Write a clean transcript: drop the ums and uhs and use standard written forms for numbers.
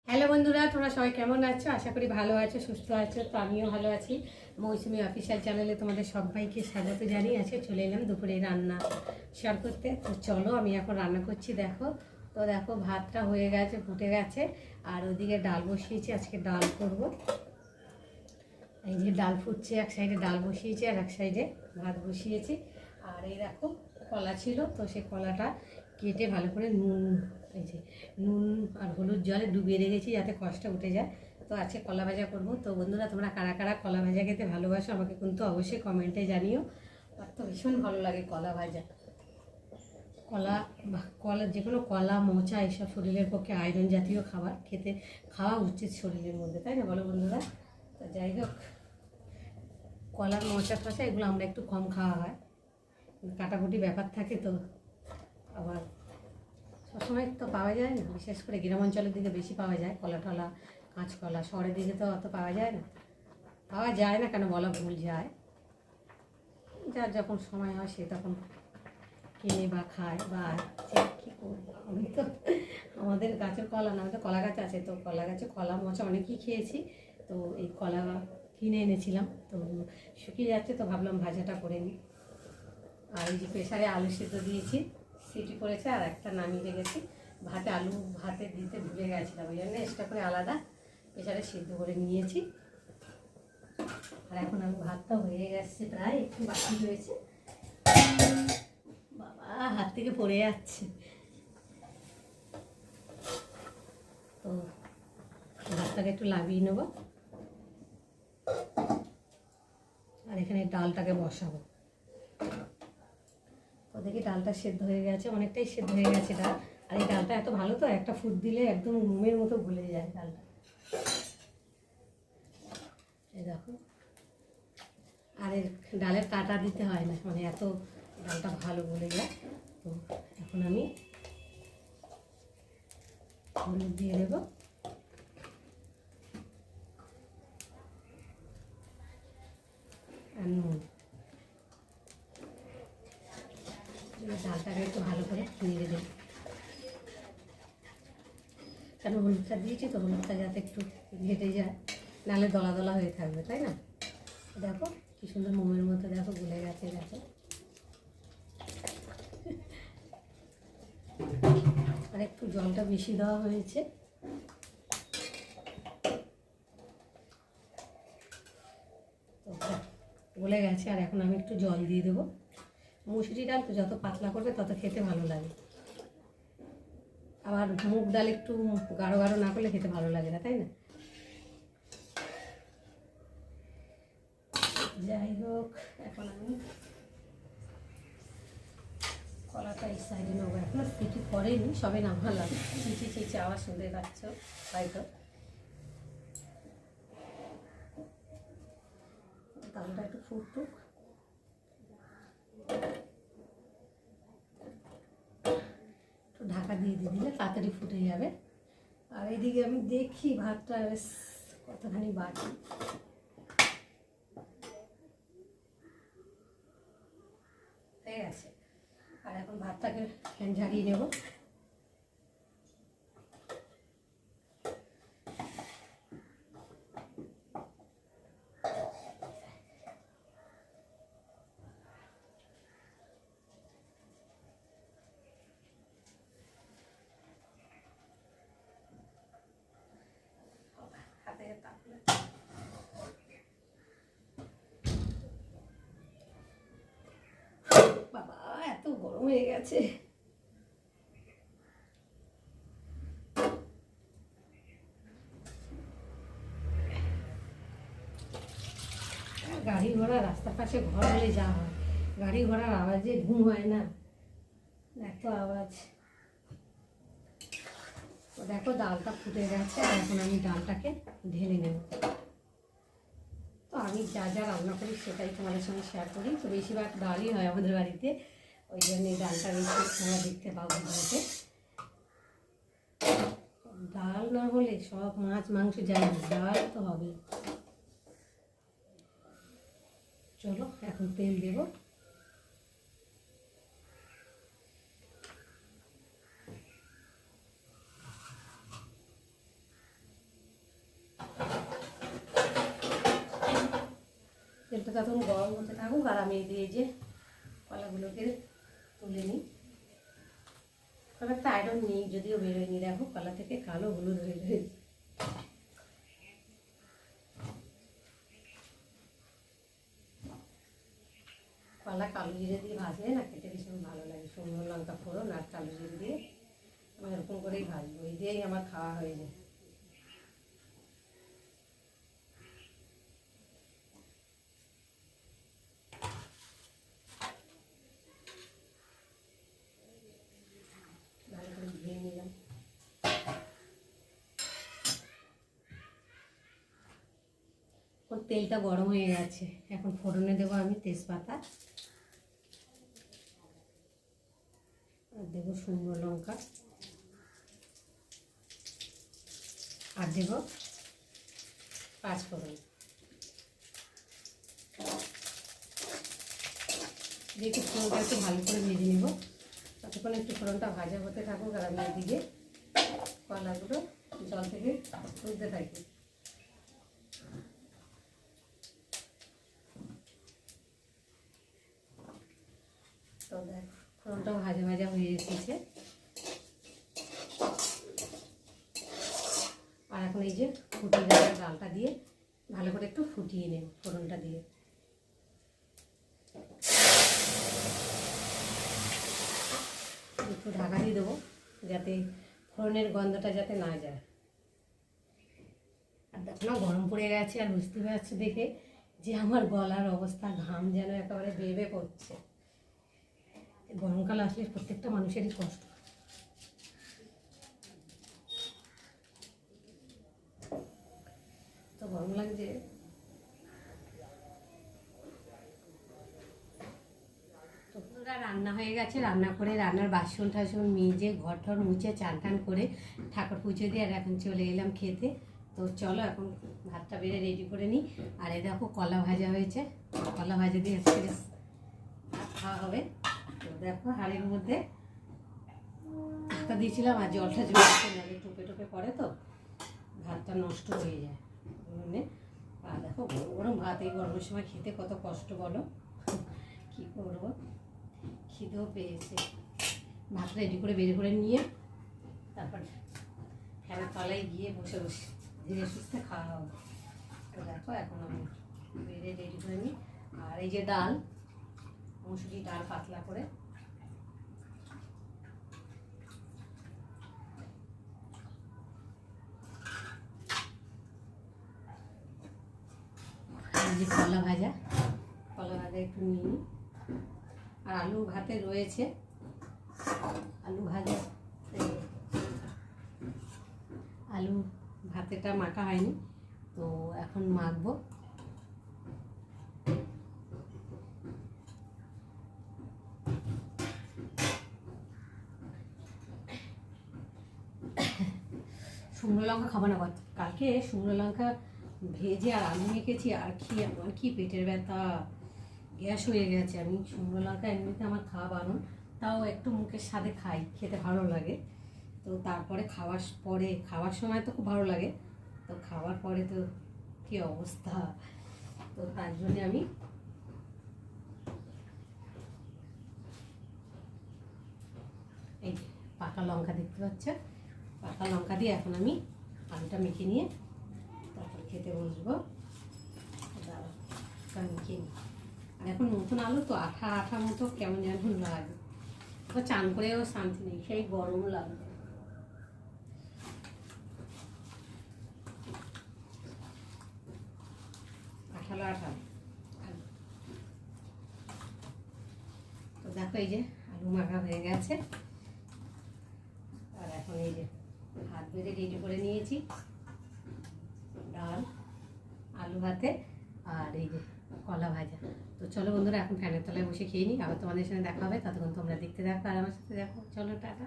Hello বন্ধুরা, তোমরা সবাই কেমন আছো? আশা করি ভালো আছো, সুস্থ আছো। তো আমিও ভালো আছি। মৌসুমি অফিসিয়াল চ্যানেলে তোমাদের সবাইকে স্বাগত জানিয়ে আছে চলে এলাম দুপুরে রান্না শেয়ার করতে। তো চলো, আমি এখন রান্না করছি। দেখো তো, দেখো ভাতটা হয়ে গেছে, ফুটে গেছে। আর ওদিকে ডাল বসিয়েছি, আজকে ডাল করব। এই যে ডাল ফুটছে, এক সাইডে ডাল বসিয়েছি আর এক সাইডে ভাত বসিয়েছি। আর এই দেখো কলা ছিল, তো সেই কলাটা কেটে ভালো করে এই যে নুন আর হলুদ জলে ডুবিয়ে রেখেছি যাতে কষ্টটা উঠে যায়। তো আজকে কলা ভাজা করবো। তো বন্ধুরা, তোমরা কারা কারা কলা ভাজা খেতে ভালোবাসো আমাকে কিন্তু অবশ্যই কমেন্টে জানিও। আর তো ভীষণ ভালো লাগে কলা ভাজা। কলা যে কোনো কলা, মোচা এসব শরীরের পক্ষে আয়রন জাতীয় খাবার খাওয়া উচিত শরীরের মধ্যে, তাই না বলো বন্ধুরা? তো যাই হোক, কলার মোচা ফসা এগুলো আমরা একটু কম খাওয়া হয়, কাটাকুটি ব্যাপার থাকে। তো আবার সবসময় তো পাওয়া যায় না, বিশেষ করে গ্রামাঞ্চলের দিকে বেশি পাওয়া যায় কলা টলা, কাঁচকলা। শহরের দিকে তো অত পাওয়া যায় না। পাওয়া যায় না কেন বলা ভুল যায়, যার যখন সময় হয় সে তখন কিনে বা খায় বা কী করবো। আমি তো আমাদের গাছের কলা না, আমাদের কলা গাছ আছে, তো কলা গাছে কলা মোচা অনেকই খেয়েছি। তো এই কলা কিনে এনেছিলাম, তো শুকিয়ে যাচ্ছে, তো ভাবলাম ভাজাটা করে নিই। আর এই যে প্রেসারে আলু সিদ্ধ দিয়েছি, সিটি পড়েছে, আর একটা নামিয়ে রেখেছি। ভাতে দিতে ভুলে গেছিলাম, ওই জন্য এক্সট্রা করে আলাদা প্রেসারে সিদ্ধ করে নিয়েছি। আর এখন আমি ভাতটা হয়ে গেছে, প্রায় একটু বাকি রয়েছে। বাবা, হাত থেকে পড়ে যাচ্ছে। তো ভাতটাকে একটু লাভিয়ে নেব, আর এখানে ডালটাকে বসাবো। তো দেখি ডালটা সেদ্ধ হয়ে গেছে, অনেকটাই সেদ্ধ হয়ে গেছে ডাল। আর এই ডালটা এত ভালো, তো একটা ফুট দিলে একদম মোমের মতো গলে যায় ডালটা। এই দেখো, আর এর ডালের কাটা দিতে হয় না, মানে এত ডালটা ভালো গলে যায়। তো এখন আমি হলুদ দিয়ে দেবো, আর নুন। ডালটাকে একটু ভালো করে নেড়ে দেবো, কেন হলুদটা দিয়েছি তো, হলুদটা যাতে একটু ঘেটে যায়, নাহলে দলা দলা হয়ে থাকবে, তাই না? দেখো কি সুন্দর মোমের মতো, দেখো গলে গেছে। দেখো, আর একটু জলটা বেশি দেওয়া হয়েছে। গলে গেছে, আর এখন আমি একটু জল দিয়ে দেবো। মুসুরি ডাল তো যত পাতলা করবে তত খেতে ভালো লাগে। আবার মুগ ডাল একটু গাঢ় গাঢ় না করলে খেতে ভালো লাগে না, তাই না? যাই হোক, এখন আমি কলাটা এই সাইডে নেবো। এখনো সিটি করেনি, সবে নামালাম। চিচি আওয়াজ শুনতে পাচ্ছ হয়তো। ডালটা একটু ফুটুক, একটু ঢাকা দিয়ে দিলে তাড়াতাড়ি ফুটে যাবে। আর এইদিকে আমি দেখি ভাতটা বেশ কতখানি বাকি হয়ে গেছে। আর এখন ভাতটাকে ফ্যান ঝাড়িয়ে নেব। বাবা, এত গরম হয়ে গেছে। গাড়ি ঘোড়া, রাস্তার পাশে ঘর হলে যা হয়, গাড়ি ঘোড়ার আওয়াজে ঘুম হয় না, এত আওয়াজ। তো দেখো ডালটা ফুটে গেছে, আর এখন আমি ডালটাকে ঢেলে নেব। তো আমি যা যা রান্না করি সেটাই তোমাদের সঙ্গে শেয়ার করি। তো বেশিরভাগ ডালই হয় আমাদের বাড়িতে, ওই জন্য ডালটা বেশি তোমরা দেখতে পাও ভিডিওতে। ডাল না হলে সব মাছ মাংস যায় না, ডাল তো হবে। চলো এখন তেল দেবো। ততক্ষণ গরম হতে থাকুক, আর আমি এই যে কলাগুলোকে তুলে নিই। খুব একটা আয়রন নেই, যদিও বেরোয়নি, দেখো কলা থেকে কালো হলুদ হয়ে রয়েছে। কলা কালো জিরে দিয়ে ভাজলে না খেতে ভীষণ ভালো লাগে, শুকনো লঙ্কা ফোড়ন আর কালো জিরে দিয়ে আমি এরকম করেই ভাজবো, এই দিয়েই আমার খাওয়া হয়ে যায়। ভালো করে ধুয়ে নিলাম। তেলটা গরম হয়ে গেছে, এখন ফোড়নে দেবো আমি তেজপাতা, আর দেবো শুকনো লঙ্কা, আর দেবো পাঁচফোড়ন। দিয়ে একটু ফোড়নটা একটু ভালো করে ভেজে নেব। ততক্ষণ একটু ফোড়নটা ভাজা হতে থাকুক, আর আমি এদিকে কলাগুলো জল থেকে তুলতে থাকি। তো দেখ ফোড়নটাও ভাজা ভাজা হয়ে এসেছে, আর এখন এই যে ফুটিয়ে রাখা ডালটা দিয়ে ভালো করে একটু ফুটিয়ে নেব ফোড়নটা দিয়ে। একটু ঢাকা দিয়ে দেবো যাতে ফোড়নের গন্ধটা যাতে না যায়। আর দেখো না গরম পড়ে গেছে, আর বুঝতে পারছি দেখে যে আমার গলার অবস্থা, ঘাম যেন একেবারে বেয়ে পড়ছে। গরমকাল আসলে প্রত্যেকটা মানুষেরই কষ্ট। তো গরম লাগছে। তো রান্না হয়ে গেছে, রান্না করে রান্নার বাসন টাসন মেজে ঘর ঠর মুছে চান টান করে ঠাকুর পুজো দিয়ে আর এখন চলে এলাম খেতে। তো চলো এখন ভাতটা বেড়ে রেডি করে নিই। আর এই দেখো কলা ভাজা হয়েছে, কলা ভাজা দিয়ে আজকে খাওয়া হবে। তো দেখো হাঁড়ির মধ্যে ভাতটা দিয়েছিলাম, আর জলটা জমে নালে টোপে টোপে পড়ে তো ভাতটা নষ্ট হয়ে যায়। আর দেখো গরম গরম ভাত এই গরমের সময় খেতে কত কষ্ট বলো, কী করবো, খিদেও পেয়েছে। ভাত রেডি করে বের করে নিয়ে তারপর ফ্যানের তলায় গিয়ে বসে বসে ধীরে সুস্থে খাওয়া হবে। তো দেখো এখন আমি বেড়ে রেডি করে নিই। আর এই যে ডাল, মুসুরি ডাল পাতলা করে, এই যে কলা ভাজা একটু নিয়ে নিই। আর আলু ভাতে রয়েছে, আলু ভাজা, আলু ভাতেটা মাখা হয়নি, তো এখন মাখবো। শুকনো লঙ্কা খাবো না, কালকে শুকনো লঙ্কা ভেজে আর আলু মেখেছি, আর খেয়ে আমার কি পেটের ব্যথা, গ্যাস হয়ে গেছে। আমি শুকনো লঙ্কা এমনিতে আমার খাওয়া বারণ, তাও একটু মুখের স্বাদে খাই, খেতে ভালো লাগে। তো তারপরে খাওয়ার সময় তো খুব ভালো লাগে, তো খাওয়ার পরে তো কী অবস্থা। তো তার জন্যে আমি এই পাকা লঙ্কা দেখতে পাচ্ছ, পাকা লঙ্কা দিয়ে এখন আমি আলুটা মেখে নিয়ে তারপর খেতে বসবো। মেখে নিই। আর এখন নতুন আলু তো আঠা আঠা মতো কেমন যেন লাগে, এখন চান করেও শান্তি নেই, সেই গরম লাগবে। আঠালো আঠালো। তো দেখো এই যে আলু মাখা হয়ে গেছে, আর এখন এই যে ভাত বেড়ে রেডি করে নিয়েছি, ডাল, আলু ভাতে, আর এই যে কলা ভাজা। তো চলো বন্ধুরা এখন ফ্যানের তলায় বসে খেয়ে নিই, আবার তোমাদের সঙ্গে দেখা হবে। ততক্ষণ তোমরা দেখতে থাকো আর আমার সাথে দেখো। চলো টাটা।